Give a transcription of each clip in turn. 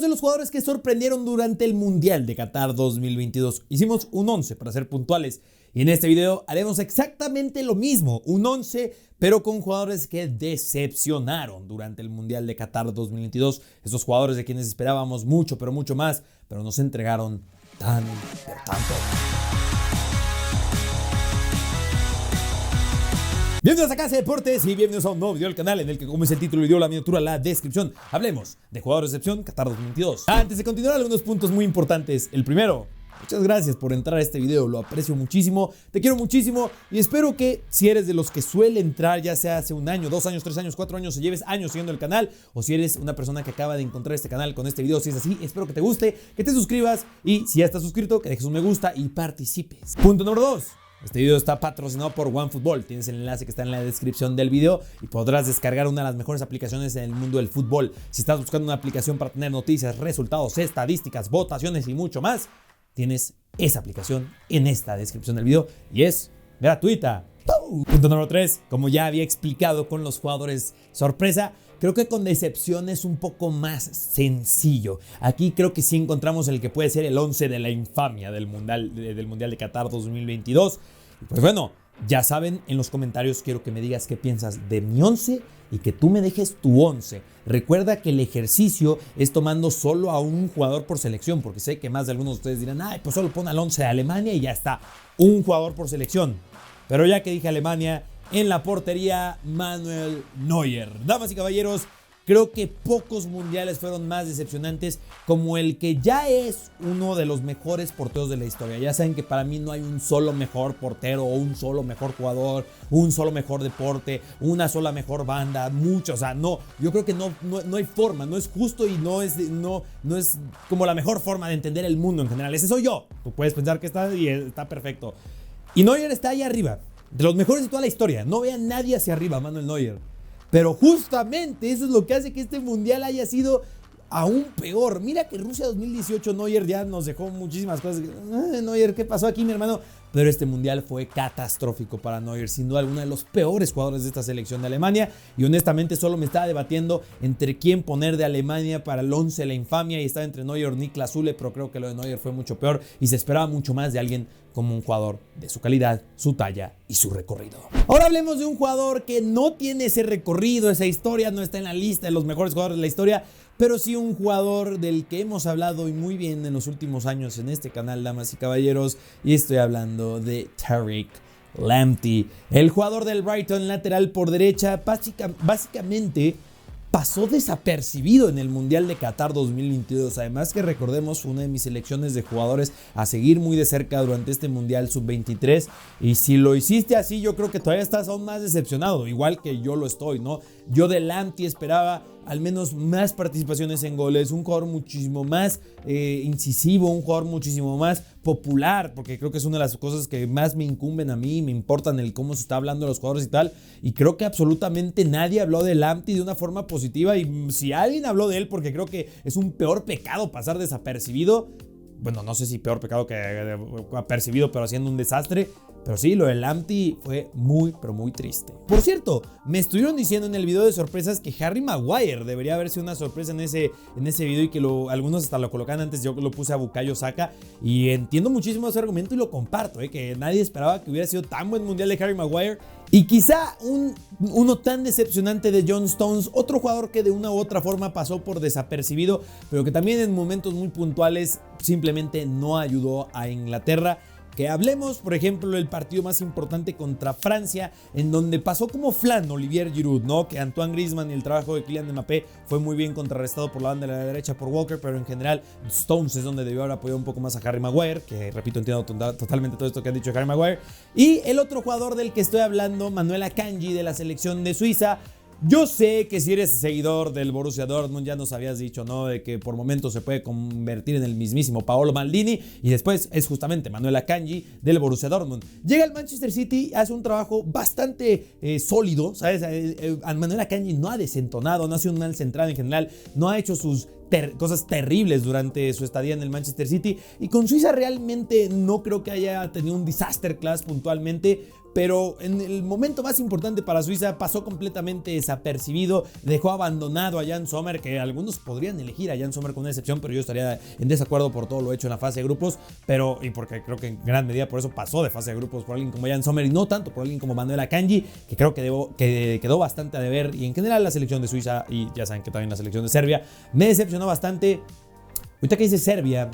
de los jugadores que sorprendieron durante el Mundial de Qatar 2022. Hicimos un 11 para ser puntuales. Y en este video haremos exactamente lo mismo, un 11, pero con jugadores que decepcionaron durante el Mundial de Qatar 2022. Esos jugadores de quienes esperábamos mucho, pero mucho más, pero nos entregaron tanto. Bienvenidos a Casa de Deportes y bienvenidos a un nuevo video del canal en el que, como es el título, el video, la miniatura, la descripción, hablemos de jugadores de excepción Qatar 2022. Antes de continuar, algunos puntos muy importantes. El primero, muchas gracias por entrar a este video, lo aprecio muchísimo, te quiero muchísimo y espero que si eres de los que suele entrar, ya sea hace un año, 2 años, 3 años, 4 años, o lleves años siguiendo el canal, o si eres una persona que acaba de encontrar este canal con este video, si es así, espero que te guste, que te suscribas y si ya estás suscrito, que dejes un me gusta y participes. Punto número 2. Este video está patrocinado por OneFootball. Tienes el enlace que está en la descripción del video y podrás descargar una de las mejores aplicaciones en el mundo del fútbol. Si estás buscando una aplicación para tener noticias, resultados, estadísticas, votaciones y mucho más, tienes esa aplicación en esta descripción del video y es gratuita. Punto número 3. Como ya había explicado con los jugadores sorpresa, creo que con decepción es un poco más sencillo. Aquí creo que sí encontramos el que puede ser el 11 de la infamia del Mundial de Qatar 2022. Y pues bueno, ya saben, en los comentarios quiero que me digas qué piensas de mi 11 y que tú me dejes tu 11. Recuerda que el ejercicio es tomando solo a un jugador por selección, porque sé que más de algunos de ustedes dirán, ay, pues solo pon al 11 de Alemania y ya está, un jugador por selección. Pero ya que dije Alemania, en la portería, Manuel Neuer. Damas y caballeros, creo que pocos mundiales fueron más decepcionantes como el que ya es uno de los mejores porteros de la historia. Ya saben que para mí no hay un solo mejor portero, o un solo mejor jugador, un solo mejor deporte, una sola mejor banda, mucho. O sea, no, yo creo que no hay forma, no es justo y no es como la mejor forma de entender el mundo en general. Ese soy yo. Tú puedes pensar que está perfecto. Y Neuer está ahí arriba, de los mejores de toda la historia. No vean nadie hacia arriba, Manuel Neuer. Pero justamente eso es lo que hace que este mundial haya sido aún peor. Mira que Rusia 2018, Neuer ya nos dejó muchísimas cosas. Neuer, ¿qué pasó aquí, mi hermano? Pero este mundial fue catastrófico para Neuer, sin duda alguna de los peores jugadores de esta selección de Alemania. Y honestamente solo me estaba debatiendo entre quién poner de Alemania para el 11 de la infamia. Y estaba entre Neuer o Niklas Süle, pero creo que lo de Neuer fue mucho peor. Y se esperaba mucho más de alguien como un jugador de su calidad, su talla y su recorrido. Ahora hablemos de un jugador que no tiene ese recorrido, esa historia, no está en la lista de los mejores jugadores de la historia, pero sí un jugador del que hemos hablado y muy bien en los últimos años en este canal, damas y caballeros, y estoy hablando de Tariq Lamptey, el jugador del Brighton, lateral por derecha. Básicamente pasó desapercibido en el Mundial de Qatar 2022. Además que recordemos, fue una de mis selecciones de jugadores a seguir muy de cerca durante este Mundial Sub-23. Y si lo hiciste así, yo creo que todavía estás aún más decepcionado, igual que yo lo estoy, ¿no? Yo de Lamptey esperaba al menos más participaciones en goles, un jugador muchísimo más incisivo, un jugador muchísimo más popular, porque creo que es una de las cosas que más me incumben a mí, me importan el cómo se está hablando de los jugadores y tal, y creo que absolutamente nadie habló de Lamptey de una forma positiva, y si alguien habló de él, porque creo que es un peor pecado pasar desapercibido. Bueno, no sé si peor pecado que apercibido, pero haciendo un desastre. Pero sí, lo de Lamptey fue muy, pero muy triste. Por cierto, me estuvieron diciendo en el video de sorpresas que Harry Maguire debería haber sido una sorpresa en ese video y que algunos hasta lo colocan antes. Yo lo puse a Bukayo Saka y entiendo muchísimo ese argumento y lo comparto, que nadie esperaba que hubiera sido tan buen mundial de Harry Maguire. Y quizá uno tan decepcionante de John Stones, otro jugador que de una u otra forma pasó por desapercibido, pero que también en momentos muy puntuales simplemente no ayudó a Inglaterra. Que hablemos, por ejemplo, del partido más importante contra Francia, en donde pasó como flan Olivier Giroud, ¿no? Que Antoine Griezmann y el trabajo de Kylian Mbappé fue muy bien contrarrestado por la banda de la derecha por Walker, pero en general Stones es donde debió haber apoyado un poco más a Harry Maguire, que repito, entiendo totalmente todo esto que han dicho de Harry Maguire. Y el otro jugador del que estoy hablando, Manuel Akanji, de la selección de Suiza. Yo sé que si eres seguidor del Borussia Dortmund ya nos habías dicho, ¿no? De que por momentos se puede convertir en el mismísimo Paolo Maldini, y después es justamente Manuel Akanji del Borussia Dortmund. Llega al Manchester City, hace un trabajo bastante sólido, ¿sabes? Manuel Akanji no ha desentonado, no ha sido un mal central en general, no ha hecho sus cosas terribles durante su estadía en el Manchester City, y con Suiza realmente no creo que haya tenido un disaster class puntualmente, pero en el momento más importante para Suiza pasó completamente desapercibido, dejó abandonado a Jan Sommer, que algunos podrían elegir a Jan Sommer con una excepción, pero yo estaría en desacuerdo por todo lo hecho en la fase de grupos, y porque creo que en gran medida por eso pasó de fase de grupos por alguien como Jan Sommer y no tanto por alguien como Manuel Akanji, que creo que quedó bastante a deber, y en general la selección de Suiza, y ya saben que también la selección de Serbia, me decepcionó bastante. Ahorita que dice Serbia,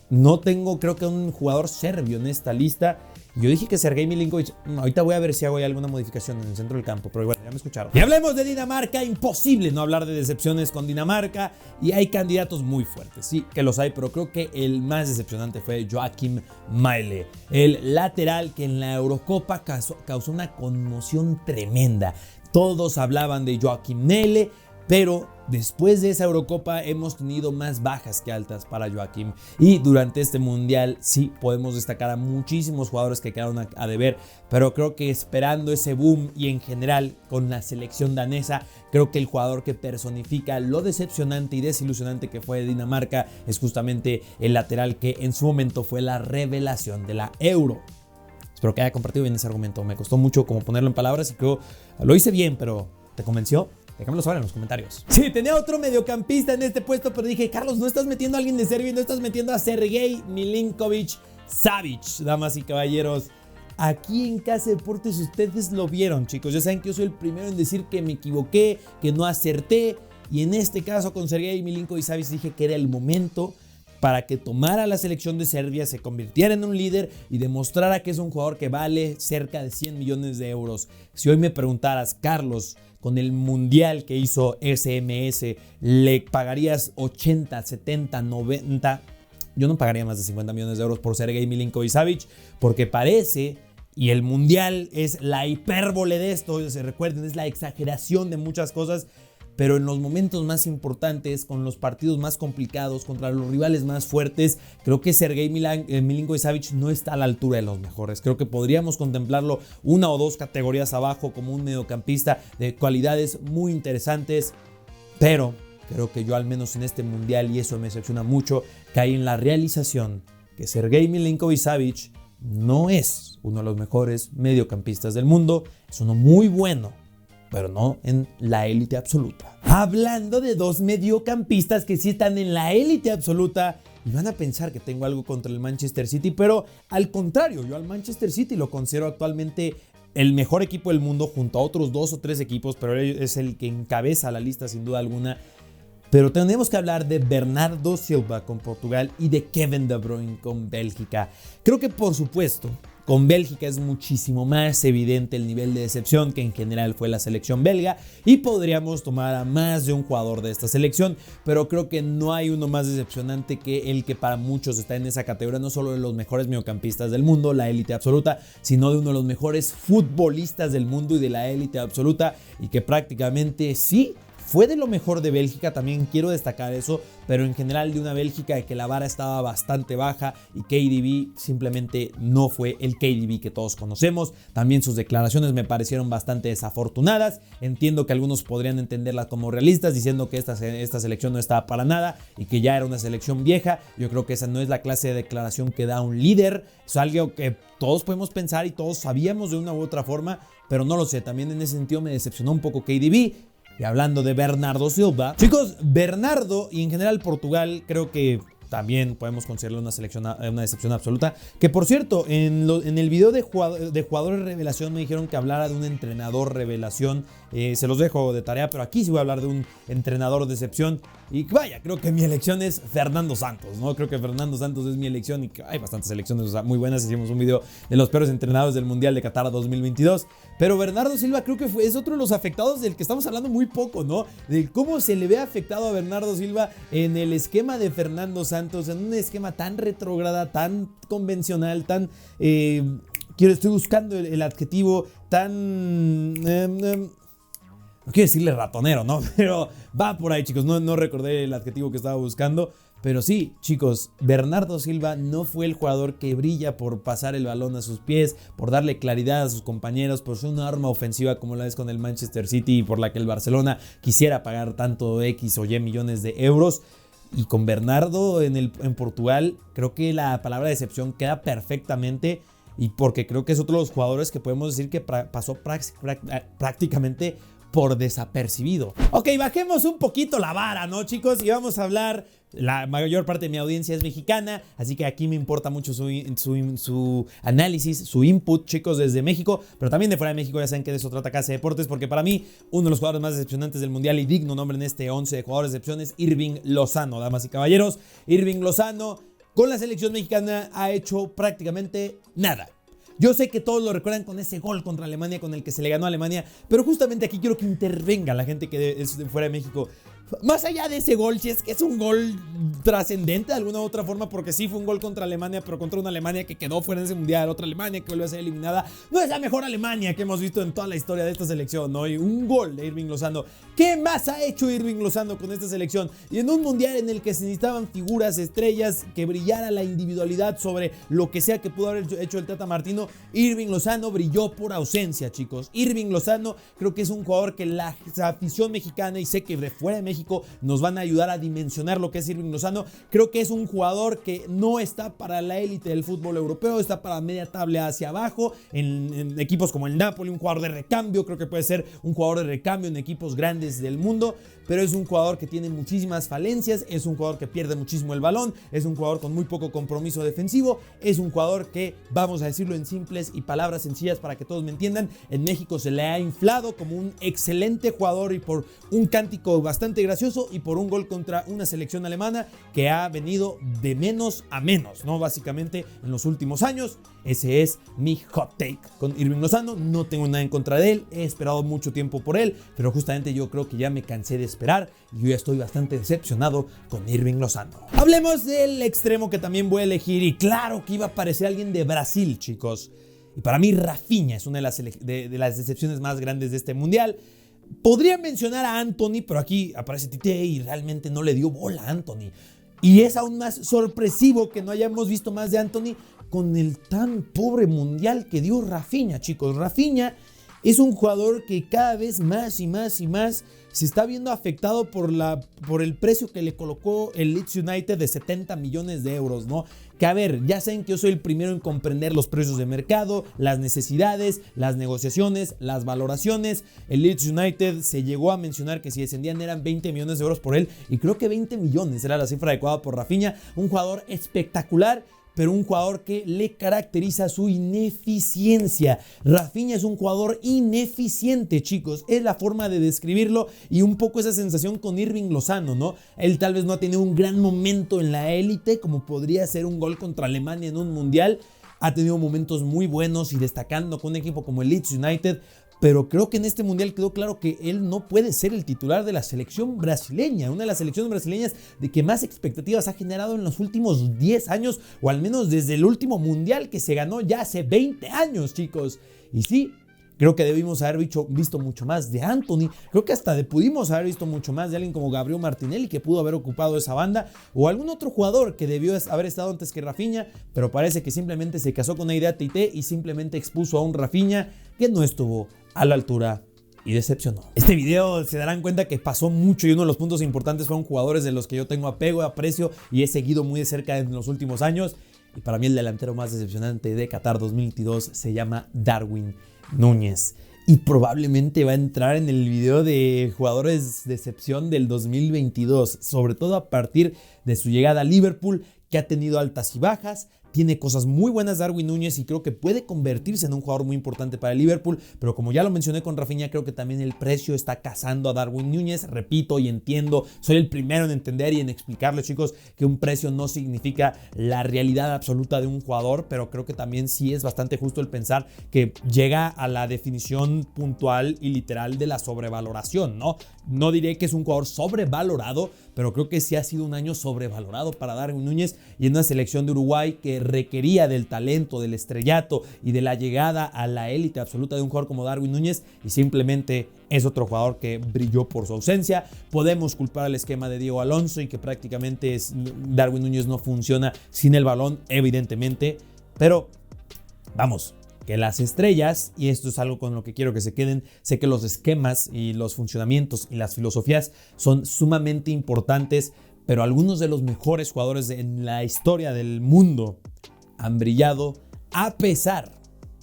no tengo creo que un jugador serbio en esta lista. Yo dije que Sergej Milinkovic, ahorita voy a ver si hago alguna modificación en el centro del campo, pero bueno, ya me escucharon. Y hablemos de Dinamarca, imposible no hablar de decepciones con Dinamarca, y hay candidatos muy fuertes, sí que los hay, pero creo que el más decepcionante fue Joakim Mæhle, el lateral que en la Eurocopa causó una conmoción tremenda. Todos hablaban de Joakim Mæhle, pero después de esa Eurocopa hemos tenido más bajas que altas para Joakim, y durante este mundial sí podemos destacar a muchísimos jugadores que quedaron a deber, pero creo que esperando ese boom y en general con la selección danesa, creo que el jugador que personifica lo decepcionante y desilusionante que fue Dinamarca es justamente el lateral que en su momento fue la revelación de la Euro. Espero que haya compartido bien ese argumento, me costó mucho como ponerlo en palabras y creo lo hice bien, pero ¿te convenció? Déjamelo saber en los comentarios. Sí, tenía otro mediocampista en este puesto, pero dije, Carlos, no estás metiendo a alguien de Serbia, no estás metiendo a Sergej Milinkovic-Savic, damas y caballeros. Aquí en Casa Deportes ustedes lo vieron, chicos. Ya saben que yo soy el primero en decir que me equivoqué, que no acerté. Y en este caso con Sergej Milinkovic-Savic dije que era el momento para que tomara la selección de Serbia, se convirtiera en un líder y demostrara que es un jugador que vale cerca de 100 millones de euros. Si hoy me preguntaras, Carlos, con el mundial que hizo SMS, ¿le pagarías 80, 70, 90? Yo no pagaría más de 50 millones de euros por Sergej Milinkovic-Savic, porque parece, y el mundial es la hipérbole de esto, se recuerden, es la exageración de muchas cosas, pero en los momentos más importantes, con los partidos más complicados, contra los rivales más fuertes, creo que Sergej Milinkovic-Savic no está a la altura de los mejores. Creo que podríamos contemplarlo una o dos categorías abajo como un mediocampista de cualidades muy interesantes, pero creo que yo al menos en este mundial, y eso me decepciona mucho, caí en la realización que Sergej Milinkovic-Savic no es uno de los mejores mediocampistas del mundo, es uno muy bueno, pero no en la élite absoluta. Hablando de dos mediocampistas que sí están en la élite absoluta, y van a pensar que tengo algo contra el Manchester City, pero al contrario, yo al Manchester City lo considero actualmente el mejor equipo del mundo junto a otros 2 o 3 equipos, pero es el que encabeza la lista sin duda alguna. Pero tenemos que hablar de Bernardo Silva con Portugal y de Kevin De Bruyne con Bélgica. Creo que por supuesto con Bélgica es muchísimo más evidente el nivel de decepción que en general fue la selección belga, y podríamos tomar a más de un jugador de esta selección, pero creo que no hay uno más decepcionante que el que para muchos está en esa categoría, no solo de los mejores mediocampistas del mundo, la élite absoluta, sino de uno de los mejores futbolistas del mundo y de la élite absoluta, y que prácticamente sí fue de lo mejor de Bélgica, también quiero destacar eso, pero en general de una Bélgica de que la vara estaba bastante baja y KDB simplemente no fue el KDB que todos conocemos. También sus declaraciones me parecieron bastante desafortunadas. Entiendo que algunos podrían entenderlas como realistas, diciendo que esta selección no estaba para nada y que ya era una selección vieja. Yo creo que esa no es la clase de declaración que da un líder. Es algo que todos podemos pensar y todos sabíamos de una u otra forma, pero no lo sé. También en ese sentido me decepcionó un poco KDB. Y hablando de Bernardo Silva, chicos, Bernardo y en general Portugal creo que también podemos considerarlo una decepción absoluta. Que por cierto, en el video de jugadores revelación me dijeron que hablara de un entrenador revelación. Se los dejo de tarea, pero aquí sí voy a hablar de un entrenador decepción. Y vaya, creo que mi elección es Fernando Santos, ¿no? Creo que Fernando Santos es mi elección y que hay bastantes elecciones muy buenas. Hicimos un video de los peores entrenadores del Mundial de Qatar 2022. Pero Bernardo Silva creo que es otro de los afectados del que estamos hablando muy poco, ¿no? De cómo se le ve afectado a Bernardo Silva en el esquema de Fernando Santos, en un esquema tan retrógrada, tan convencional, tan... estoy buscando el adjetivo tan... no quiero decirle ratonero, ¿no? Pero va por ahí, chicos. No recordé el adjetivo que estaba buscando. Pero sí, chicos, Bernardo Silva no fue el jugador que brilla por pasar el balón a sus pies, por darle claridad a sus compañeros, por ser una arma ofensiva como la es con el Manchester City y por la que el Barcelona quisiera pagar tanto X o Y millones de euros. Y con Bernardo en Portugal, creo que la palabra decepción queda perfectamente. Y porque creo que es otro de los jugadores que podemos decir que pasó prácticamente por desapercibido. Ok, bajemos un poquito la vara, ¿no, chicos? Y vamos a hablar. La mayor parte de mi audiencia es mexicana, así que aquí me importa mucho su análisis, su input, chicos, desde México, pero también de fuera de México. Ya saben que de eso trata Casa de Deportes, porque para mí uno de los jugadores más decepcionantes del mundial y digno nombre en este 11 de jugadores de decepción es Irving Lozano, damas y caballeros. Irving Lozano con la selección mexicana ha hecho prácticamente nada. Yo sé que todos lo recuerdan con ese gol contra Alemania con el que se le ganó a Alemania, pero justamente aquí quiero que intervenga la gente que es de fuera de México. Más allá de ese gol, si es que es un gol trascendente de alguna u otra forma, porque sí fue un gol contra Alemania, pero contra una Alemania que quedó fuera en ese mundial, otra Alemania que volvió a ser eliminada. No es la mejor Alemania que hemos visto en toda la historia de esta selección, ¿no? Y un gol de Irving Lozano. ¿Qué más ha hecho Irving Lozano con esta selección? Y en un mundial en el que se necesitaban figuras, estrellas, que brillara la individualidad sobre lo que sea que pudo haber hecho el Tata Martino, Irving Lozano brilló por ausencia, chicos. Irving Lozano creo que es un jugador que la afición mexicana, y sé que de fuera de México nos van a ayudar a dimensionar lo que es Irving Lozano. Creo que es un jugador que no está para la élite del fútbol europeo, está para media tabla hacia abajo, en equipos como el Napoli, un jugador de recambio. Creo que puede ser un jugador de recambio en equipos grandes del mundo, pero es un jugador que tiene muchísimas falencias, es un jugador que pierde muchísimo el balón, es un jugador con muy poco compromiso defensivo, es un jugador que, vamos a decirlo en simples y palabras sencillas para que todos me entiendan, en México se le ha inflado como un excelente jugador y por un cántico bastante gracioso y por un gol contra una selección alemana que ha venido de menos a menos, ¿no? Básicamente en los últimos años. Ese es mi hot take con Irving Lozano. No tengo nada en contra de él, he esperado mucho tiempo por él, pero justamente yo creo que ya me cansé de esperar y yo ya estoy bastante decepcionado con Irving Lozano. Hablemos del extremo que también voy a elegir, y claro que iba a aparecer alguien de Brasil, chicos. Y para mí Rafinha es una de las decepciones más grandes de este mundial. Podría mencionar a Antony, pero aquí aparece Tite y realmente no le dio bola a Antony. Y es aún más sorpresivo que no hayamos visto más de Antony con el tan pobre mundial que dio Rafinha, chicos. Rafinha es un jugador que cada vez más y más y más se está viendo afectado por el precio que le colocó el Leeds United de 70 millones de euros, ¿no? Que a ver, ya saben que yo soy el primero en comprender los precios de mercado, las necesidades, las negociaciones, las valoraciones. El Leeds United se llegó a mencionar que si descendían eran 20 millones de euros por él, y creo que 20 millones era la cifra adecuada por Rafinha, un jugador espectacular, pero un jugador que le caracteriza su ineficiencia. Rafinha es un jugador ineficiente, chicos. Es la forma de describirlo, y un poco esa sensación con Irving Lozano, ¿no? Él tal vez no ha tenido un gran momento en la élite, como podría ser un gol contra Alemania en un mundial. Ha tenido momentos muy buenos y destacando con un equipo como el Leeds United, pero creo que en este mundial quedó claro que él no puede ser el titular de la selección brasileña, una de las selecciones brasileñas de que más expectativas ha generado en los últimos 10 años, o al menos desde el último mundial que se ganó ya hace 20 años, chicos. Y sí, creo que debimos haber visto mucho más de Antony. Creo que hasta pudimos haber visto mucho más de alguien como Gabriel Martinelli, que pudo haber ocupado esa banda, o algún otro jugador que debió haber estado antes que Rafinha, pero parece que simplemente se casó con la idea Tite y simplemente expuso a un Rafinha que no estuvo a la altura y decepcionó. Este video se darán cuenta que pasó mucho, y uno de los puntos importantes fueron jugadores de los que yo tengo apego, aprecio y he seguido muy de cerca en los últimos años. Y para mí el delantero más decepcionante de Qatar 2022 se llama Darwin Núñez, y probablemente va a entrar en el video de jugadores de decepción del 2022, sobre todo a partir de su llegada a Liverpool, que ha tenido altas y bajas. Tiene cosas muy buenas Darwin Núñez y creo que puede convertirse en un jugador muy importante para el Liverpool, pero como ya lo mencioné con Rafinha, creo que también el precio está cazando a Darwin Núñez. Repito y entiendo, soy el primero en entender y en explicarles, chicos, que un precio no significa la realidad absoluta de un jugador, pero creo que también sí es bastante justo el pensar que llega a la definición puntual y literal de la sobrevaloración, ¿no? No diré que es un jugador sobrevalorado, pero creo que sí ha sido un año sobrevalorado para Darwin Núñez, y en una selección de Uruguay que requería del talento, del estrellato y de la llegada a la élite absoluta de un jugador como Darwin Núñez, y simplemente es otro jugador que brilló por su ausencia. Podemos culpar al esquema de Diego Alonso y que prácticamente Darwin Núñez no funciona sin el balón, evidentemente, pero vamos, que las estrellas, y esto es algo con lo que quiero que se queden, sé que los esquemas y los funcionamientos y las filosofías son sumamente importantes, pero algunos de los mejores jugadores en la historia del mundo han brillado a pesar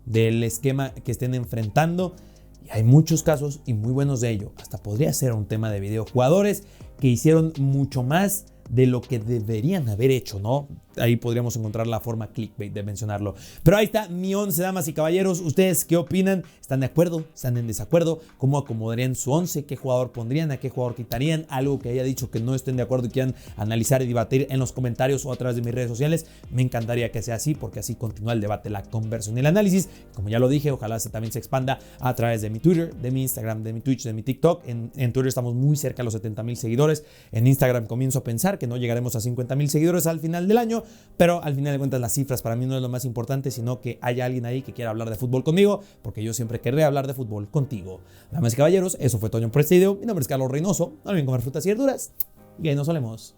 del esquema que estén enfrentando. Y hay muchos casos y muy buenos de ello. Hasta podría ser un tema de video. Jugadores que hicieron mucho más de lo que deberían haber hecho, ¿no? Ahí podríamos encontrar la forma clickbait de mencionarlo. Pero ahí está mi 11, damas y caballeros. ¿Ustedes qué opinan? ¿Están de acuerdo? ¿Están en desacuerdo? ¿Cómo acomodarían su 11? ¿Qué jugador pondrían? ¿A qué jugador quitarían? Algo que haya dicho que no estén de acuerdo y quieran analizar y debatir en los comentarios o a través de mis redes sociales. Me encantaría que sea así, porque así continúa el debate, la conversión y el análisis. Como ya lo dije, ojalá también se expanda a través de mi Twitter, de mi Instagram, de mi Twitch, de mi TikTok. En Twitter estamos muy cerca de los 70,000 seguidores. En Instagram comienzo a pensar que no llegaremos a 50,000 seguidores al final del año, pero al final de cuentas las cifras para mí no es lo más importante, sino que haya alguien ahí que quiera hablar de fútbol conmigo, porque yo siempre querré hablar de fútbol contigo. Damas y caballeros, eso fue Toño por este video. Mi nombre es Carlos Reynoso. No olviden comer frutas y verduras y ahí nos solemos.